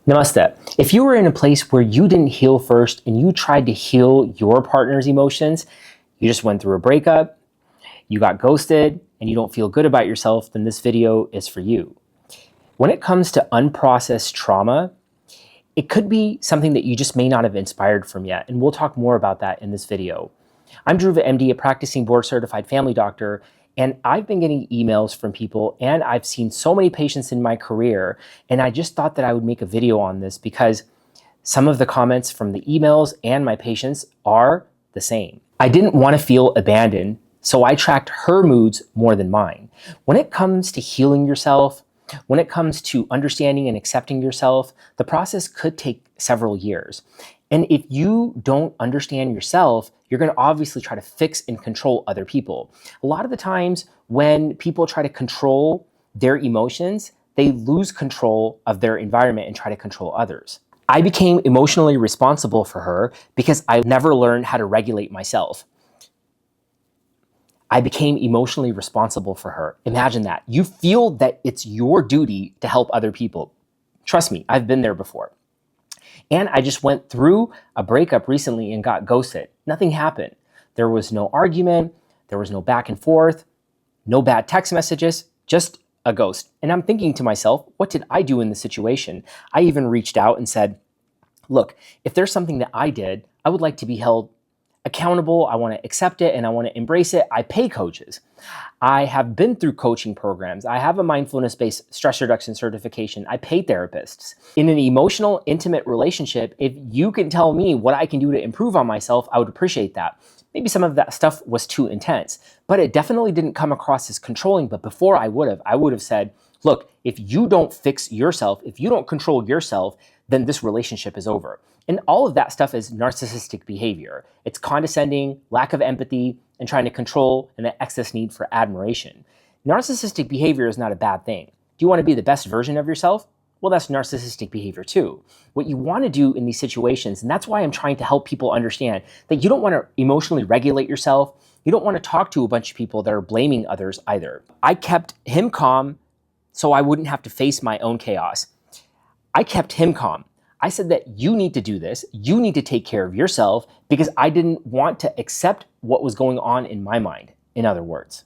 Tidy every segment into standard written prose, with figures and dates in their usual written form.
Namaste. If you were in a place where you didn't heal first and you tried to heal your partner's emotions, you just went through a breakup, you got ghosted, and you don't feel good about yourself, then this video is for you. When it comes to unprocessed trauma, it could be something that you just may not have inspired from yet, and we'll talk more about that in this video. I'm Dhruva, MD, a practicing board-certified family doctor, and I've been getting emails from people, and I've seen so many patients in my career, and I just thought that I would make a video on this because some of the comments from the emails and my patients are the same. I didn't want to feel abandoned, so I tracked her moods more than mine. When it comes to healing yourself, when it comes to understanding and accepting yourself, the process could take several years. And if you don't understand yourself, you're going to obviously try to fix and control other people. A lot of the times when people try to control their emotions, they lose control of their environment and try to control others. I became emotionally responsible for her because I never learned how to regulate myself. I became emotionally responsible for her. Imagine that. You feel that it's your duty to help other people. Trust me, I've been there before. And I just went through a breakup recently and got ghosted. Nothing happened. There was no argument. There was no back and forth, no bad text messages, just a ghost. And I'm thinking to myself, what did I do in this situation? I even reached out and said, look, if there's something that I did, I would like to be held accountable. I want to accept it and I want to embrace it. I pay coaches. I have been through coaching programs. I have a mindfulness-based stress reduction certification. I pay therapists. In an emotional, intimate relationship, if you can tell me what I can do to improve on myself, I would appreciate that. Maybe some of that stuff was too intense, but it definitely didn't come across as controlling. But before I would have said, look, if you don't fix yourself, if you don't control yourself, then this relationship is over. And all of that stuff is narcissistic behavior. It's condescending, lack of empathy, and trying to control and an excess need for admiration. Narcissistic behavior is not a bad thing. Do you want to be the best version of yourself? Well, that's narcissistic behavior too. What you want to do in these situations, and that's why I'm trying to help people understand that you don't want to emotionally regulate yourself. You don't want to talk to a bunch of people that are blaming others either. I kept him calm so I wouldn't have to face my own chaos. I kept him calm. I said that you need to do this. You need to take care of yourself because I didn't want to accept what was going on in my mind, in other words.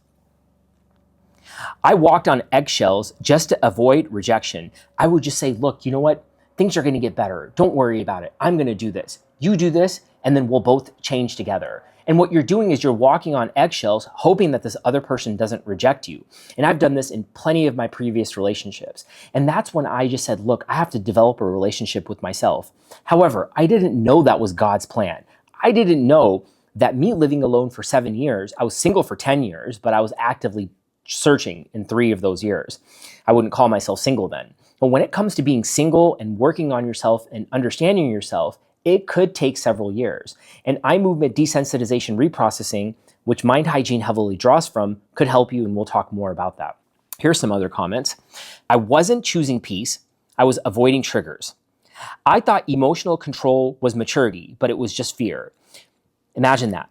I walked on eggshells just to avoid rejection. I would just say, look, you know what? Things are going to get better. Don't worry about it. I'm going to do this. You do this, and then we'll both change together. And what you're doing is you're walking on eggshells, hoping that this other person doesn't reject you. And I've done this in plenty of my previous relationships. And that's when I just said, look, I have to develop a relationship with myself. However, I didn't know that was God's plan. I didn't know that me living alone for 7 years, I was single for 10 years, but I was actively searching in 3 of those years. I wouldn't call myself single then. But when it comes to being single and working on yourself and understanding yourself, it could take several years. And eye movement desensitization reprocessing, which Mind Hygiene heavily draws from, could help you, and we'll talk more about that. Here's some other comments. I wasn't choosing peace. I was avoiding triggers. I thought emotional control was maturity, but it was just fear. Imagine that.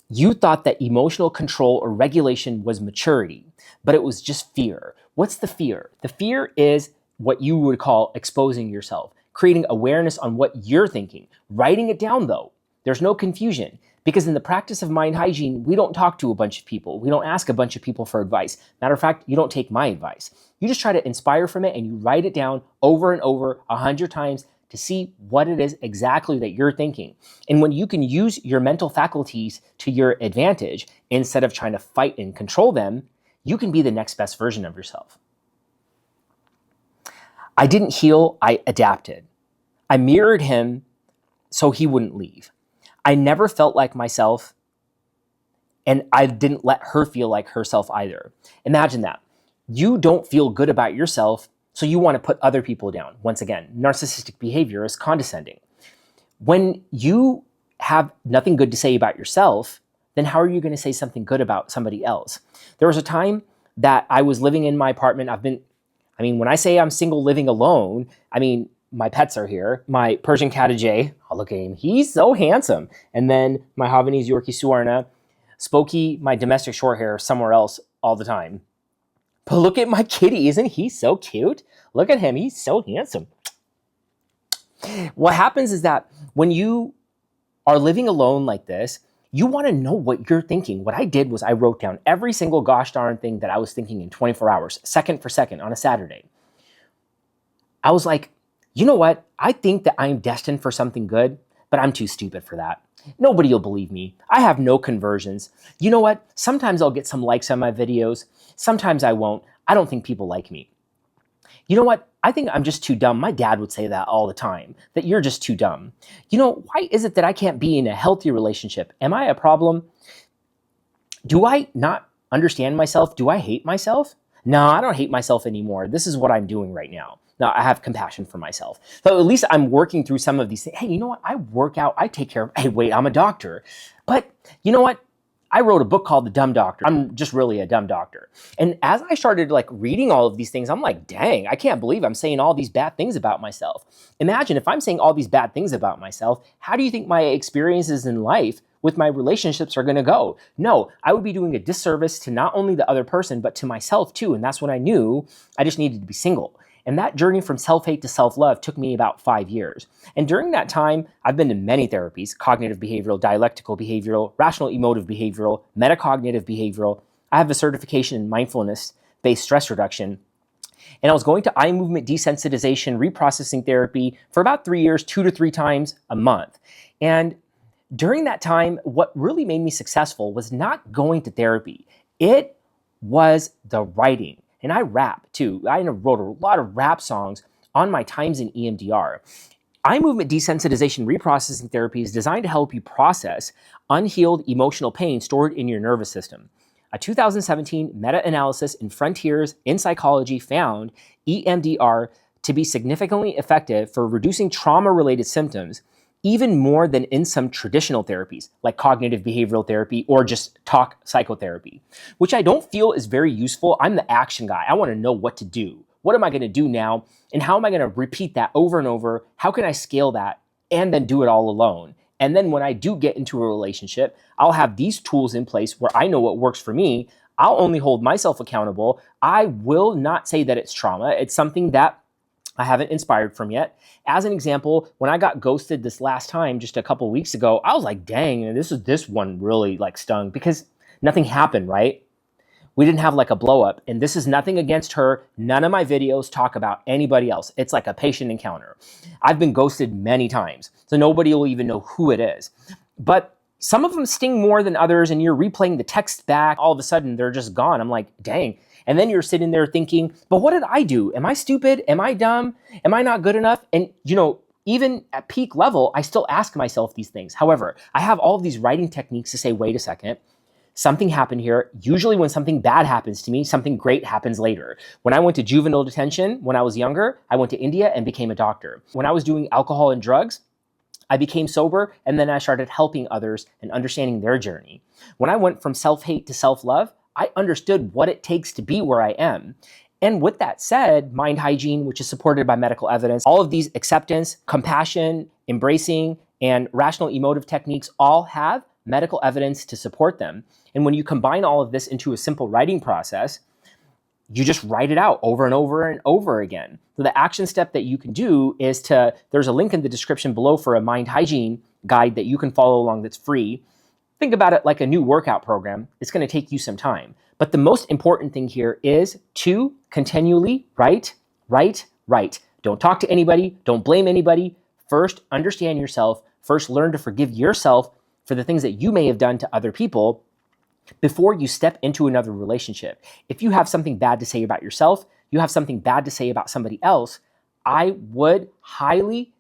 You thought that emotional control or regulation was maturity, but it was just fear. What's the fear? The fear is what you would call exposing yourself, creating awareness on what you're thinking, writing it down though. There's no confusion because in the practice of mind hygiene, we don't talk to a bunch of people. We don't ask a bunch of people for advice. Matter of fact, you don't take my advice. You just try to inspire from it and you write it down over and over 100 times to see what it is exactly that you're thinking. And when you can use your mental faculties to your advantage, instead of trying to fight and control them, you can be the next best version of yourself. I didn't heal, I adapted. I mirrored him so he wouldn't leave. I never felt like myself, and I didn't let her feel like herself either. Imagine that. You don't feel good about yourself, so you want to put other people down. Once again, narcissistic behavior is condescending. When you have nothing good to say about yourself, then how are you going to say something good about somebody else? There was a time that I was living in my apartment. When I say I'm single living alone, my pets are here. My Persian cat, Ajay, oh, look at him. He's so handsome. And then my Havanese Yorkie, Suarna. Spokey, my domestic short hair, somewhere else all the time. But look at my kitty. Isn't he so cute? Look at him. He's so handsome. What happens is that when you are living alone like this, you want to know what you're thinking. What I did was I wrote down every single gosh darn thing that I was thinking in 24 hours, second for second on a Saturday. I was like, you know what? I think that I'm destined for something good, but I'm too stupid for that. Nobody will believe me. I have no conversions. You know what? Sometimes I'll get some likes on my videos. Sometimes I won't. I don't think people like me. You know what? I think I'm just too dumb. My dad would say that all the time, that you're just too dumb. You know, why is it that I can't be in a healthy relationship? Am I a problem? Do I not understand myself? Do I hate myself? No, I don't hate myself anymore. This is what I'm doing right now. Now, I have compassion for myself. So at least I'm working through some of these things. Hey, you know what? I work out. I take care of, hey, wait, I'm a doctor. But you know what? I wrote a book called The Dumb Doctor. I'm just really a dumb doctor. And as I started like reading all of these things, I'm like, dang, I can't believe I'm saying all these bad things about myself. Imagine if I'm saying all these bad things about myself, how do you think my experiences in life with my relationships are going to go? No, I would be doing a disservice to not only the other person, but to myself too. And that's when I knew I just needed to be single. And that journey from self-hate to self-love took me about 5 years. And during that time, I've been to many therapies: cognitive behavioral, dialectical behavioral, rational emotive behavioral, metacognitive behavioral. I have a certification in mindfulness-based stress reduction. And I was going to eye movement desensitization, reprocessing therapy for about 3 years, 2 to 3 times a month. And during that time, what really made me successful was not going to therapy. It was the writing. And I rap too. I wrote a lot of rap songs on my times in EMDR. Eye movement desensitization reprocessing therapy is designed to help you process unhealed emotional pain stored in your nervous system. A 2017 meta-analysis in Frontiers in Psychology found EMDR to be significantly effective for reducing trauma-related symptoms, even more than in some traditional therapies like cognitive behavioral therapy or just talk psychotherapy, which I don't feel is very useful. I'm the action guy. I want to know what to do. What am I going to do now? And how am I going to repeat that over and over? How can I scale that and then do it all alone? And then when I do get into a relationship, I'll have these tools in place where I know what works for me. I'll only hold myself accountable. I will not say that it's trauma. It's something that I haven't inspired from yet. As an example, when I got ghosted this last time, just a couple weeks ago, I was like, dang, this one really like stung because nothing happened, right? We didn't have like a blow up, and this is nothing against her. None of my videos talk about anybody else. It's like a patient encounter. I've been ghosted many times, so nobody will even know who it is. But some of them sting more than others, and you're replaying the text back. All of a sudden, they're just gone. I'm like, dang. And then you're sitting there thinking, but what did I do? Am I stupid? Am I dumb? Am I not good enough? And you know, even at peak level, I still ask myself these things. However, I have all of these writing techniques to say, wait a second, something happened here. Usually when something bad happens to me, something great happens later. When I went to juvenile detention when I was younger, I went to India and became a doctor. When I was doing alcohol and drugs, I became sober, and then I started helping others and understanding their journey. When I went from self-hate to self-love, I understood what it takes to be where I am. And with that said, Mind Hygiene, which is supported by medical evidence, all of these acceptance, compassion, embracing, and rational emotive techniques all have medical evidence to support them. And when you combine all of this into a simple writing process, you just write it out over and over and over again. So the action step that you can do is there's a link in the description below for a Mind Hygiene guide that you can follow along that's free. Think about it like a new workout program. It's going to take you some time. But the most important thing here is to continually write. Don't talk to anybody. Don't blame anybody. First, understand yourself. First, learn to forgive yourself for the things that you may have done to other people before you step into another relationship. If you have something bad to say about yourself, you have something bad to say about somebody else, I would highly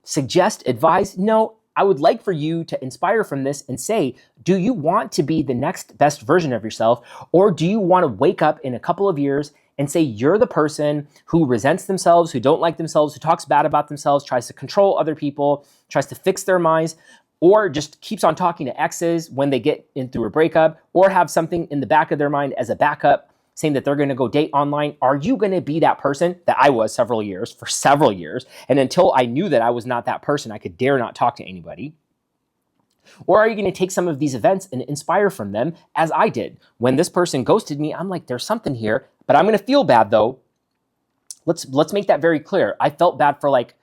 suggest, advise, no, I would like for you to inspire from this and say, do you want to be the next best version of yourself? Or do you want to wake up in a couple of years and say you're the person who resents themselves, who don't like themselves, who talks bad about themselves, tries to control other people, tries to fix their minds, or just keeps on talking to exes when they get in through a breakup, or have something in the back of their mind as a backup saying that they're going to go date online? Are you going to be that person that I was for several years, and until I knew that I was not that person, I could dare not talk to anybody? Or are you going to take some of these events and inspire from them, as I did? When this person ghosted me, I'm like, there's something here, but I'm going to feel bad though. Let's make that very clear. I felt bad for like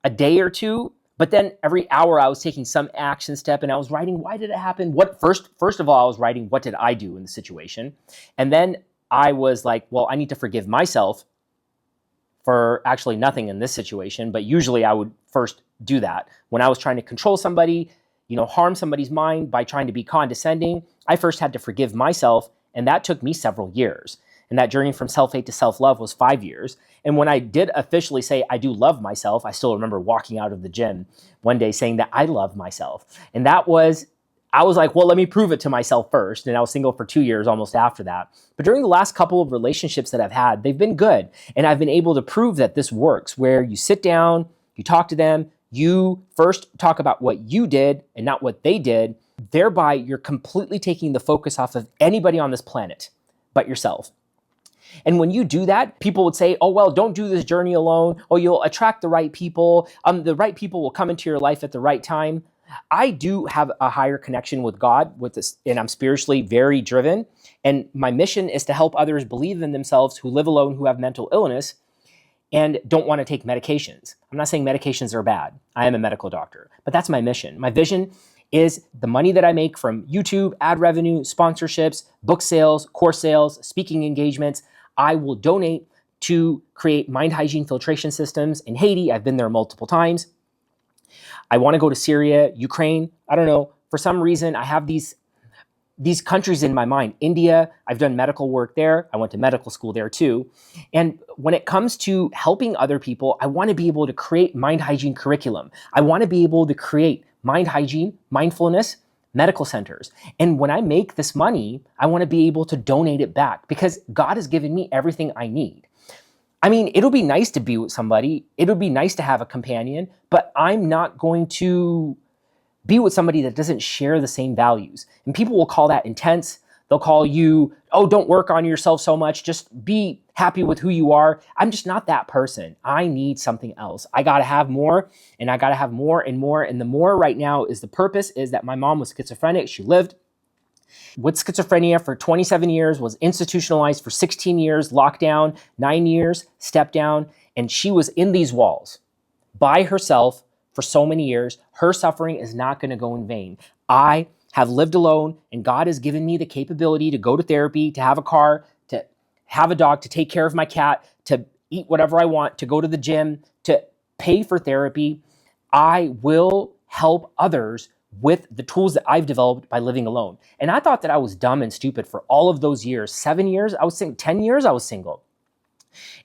a day or two, but then every hour I was taking some action step and I was writing, why did it happen? First of all, I was writing, what did I do in the situation? And then I was like, well, I need to forgive myself for actually nothing in this situation. But usually I would first do that. When I was trying to control somebody, harm somebody's mind by trying to be condescending, I first had to forgive myself. And that took me several years. And that journey from self-hate to self-love was 5 years. And when I did officially say I do love myself, I still remember walking out of the gym one day saying that I love myself. And I was like, well, let me prove it to myself first. And I was single for 2 years almost after that. But during the last couple of relationships that I've had, they've been good. And I've been able to prove that this works, where you sit down, you talk to them, you first talk about what you did and not what they did. Thereby, you're completely taking the focus off of anybody on this planet but yourself. And when you do that, people would say, oh, well, don't do this journey alone. Oh, you'll attract the right people. The right people will come into your life at the right time. I do have a higher connection with God, and I'm spiritually very driven. And my mission is to help others believe in themselves who live alone, who have mental illness, and don't want to take medications. I'm not saying medications are bad. I am a medical doctor, but that's my mission. My vision is the money that I make from YouTube, ad revenue, sponsorships, book sales, course sales, speaking engagements, I will donate to create Mind Hygiene filtration systems in Haiti. I've been there multiple times. I want to go to Syria, Ukraine. I don't know. For some reason, I have these countries in my mind. India, I've done medical work there. I went to medical school there too. And when it comes to helping other people, I want to be able to create Mind Hygiene curriculum. I want to be able to create Mind Hygiene, mindfulness, medical centers. And when I make this money, I want to be able to donate it back because God has given me everything I need. I mean, it'll be nice to be with somebody. It'll be nice to have a companion, but I'm not going to be with somebody that doesn't share the same values. And people will call that intense. They'll call you, oh, don't work on yourself so much. Just be happy with who you are. I'm just not that person. I need something else. I got to have more, and I got to have more and more. And the more right now is the purpose is that my mom was schizophrenic. She lived with schizophrenia for 27 years, was institutionalized for 16 years, locked down, 9 years, stepped down. And she was in these walls by herself for so many years. Her suffering is not going to go in vain. I have lived alone, and God has given me the capability to go to therapy, to have a car, to have a dog, to take care of my cat, to eat whatever I want, to go to the gym, to pay for therapy. I will help others with the tools that I've developed by living alone. And I thought that I was dumb and stupid for all of those years. 7 years, I was single. 10 years, I was single.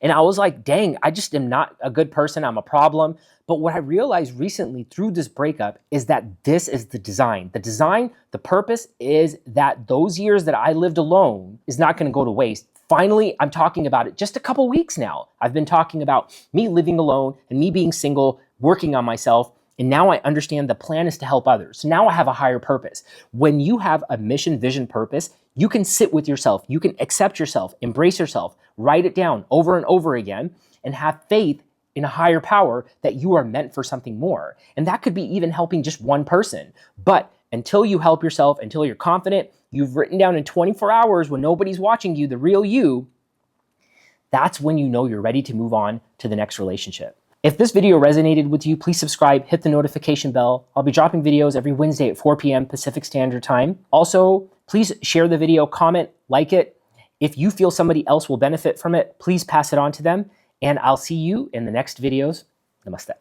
And I was like, dang, I just am not a good person. I'm a problem. But what I realized recently through this breakup is that this is the design. The design, the purpose is that those years that I lived alone is not going to go to waste. Finally, I'm talking about it just a couple weeks now. I've been talking about me living alone and me being single, working on myself. And now I understand the plan is to help others. So now I have a higher purpose. When you have a mission, vision, purpose, you can sit with yourself. You can accept yourself, embrace yourself, write it down over and over again, and have faith in a higher power that you are meant for something more. And that could be even helping just one person. But until you help yourself, until you're confident, you've written down in 24 hours when nobody's watching you, the real you, that's when you know you're ready to move on to the next relationship. If this video resonated with you, please subscribe, hit the notification bell. I'll be dropping videos every Wednesday at 4 p.m. Pacific Standard Time. Also, please share the video, comment, like it. If you feel somebody else will benefit from it, please pass it on to them. And I'll see you in the next videos. Namaste.